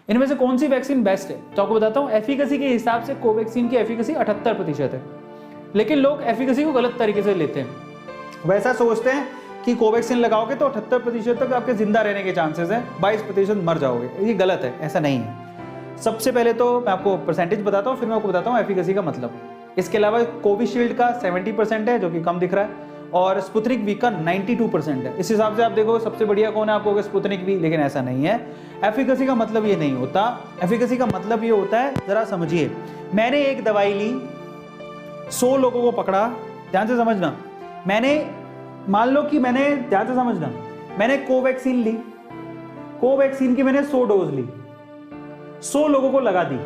इनमें से कौन सी वैक्सीन बेस्ट है? तो आपको बताता हूँ, एफिकेसी के हिसाब से कोवैक्सीन की एफिकेसी 78% है, लेकिन लोग एफिकेसी को गलत तरीके से लेते हैं। वैसा सोचते हैं कि कोवैक्सीन लगाओगे तो 78% तक आपके जिंदा रहने के चांसेस हैं, 22% मर जाओगे। ये गलत है, ऐसा नहीं है। सबसे पहले तो मैं आपको परसेंटेज बताता हूँ, फिर मैं आपको बताता हूँ एफिकेसी का मतलब। इसके अलावा कोविशील्ड का 70% है, जो कि कम दिख रहा है, और स्पुतनिक वी का 92% है। इस हिसाब से आप देखो सबसे बढ़िया कौन है, आपको स्पुतनिक वी, लेकिन ऐसा नहीं है। एफिकेसी का मतलब ये नहीं होता। एफिकेसी का मतलब ये होता है, जरा समझिए, मैंने एक दवाई ली, 100 लोगों को पकड़ा, ध्यान से समझना, मैंने मान लो कि मैंने, ध्यान से समझना, मैंने कोवैक्सीन ली, कोवैक्सीन की मैंने 100 डोज ली, 100 लोगों को लगा दी,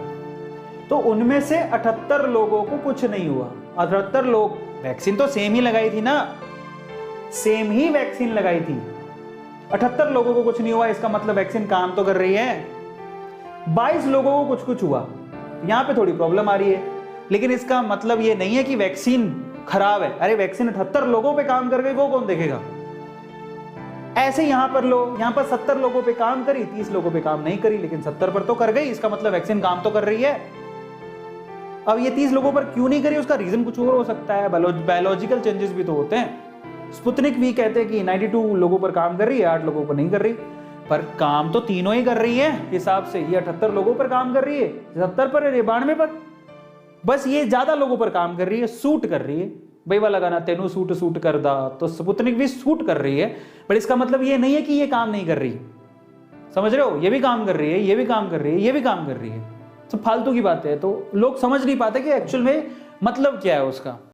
तो उनमें से 78 लोगों को कुछ नहीं हुआ। 78 लोग, वैक्सीन तो सेम ही लगाई थी ना, सेम ही वैक्सीन लगाई थी, 78 लोगों को कुछ नहीं हुआ, इसका मतलब वैक्सीन काम तो कर रही है। 22 लोगों को कुछ कुछ हुआ, यहां पे थोड़ी प्रॉब्लम आ रही है, लेकिन इसका मतलब ये नहीं है कि वैक्सीन खराब है। अरे वैक्सीन 78 लोगों पे काम कर गई, वो कौन देखेगा? ऐसे यहां पर यहां पर 70 लोगों पे काम करी, 30 लोगों पे काम नहीं करी, लेकिन 70 पर तो कर गई, इसका मतलब वैक्सीन काम तो कर रही है। अब ये 30 लोगों पर क्यों नहीं करी, उसका रीजन कुछ और हो सकता है, बायोलॉजिकल चेंजेस भी तो होते हैं। स्पुतनिक वी कहते हैं कि 92 लोगों पर काम कर रही है, 8 लोगों पर नहीं कर रही, पर काम तो तीनों ही कर रही है हिसाब से। ये 78 लोगों पर काम कर रही है, 70 पर, 92 पर, बस ये ज्यादा लोगों पर काम कर रही है, सूट कर रही है। भाई वाला गाना, तेनू सूट कर दा, तो स्पुतनिक भी सूट कर रही है, पर इसका मतलब ये नहीं है कि ये काम नहीं कर रही। समझ रहे हो? ये भी काम कर रही है, ये भी काम कर रही है, ये भी काम कर रही है। तो फालतू की बात है, तो लोग समझ नहीं पाते कि एक्चुअल में मतलब क्या है उसका।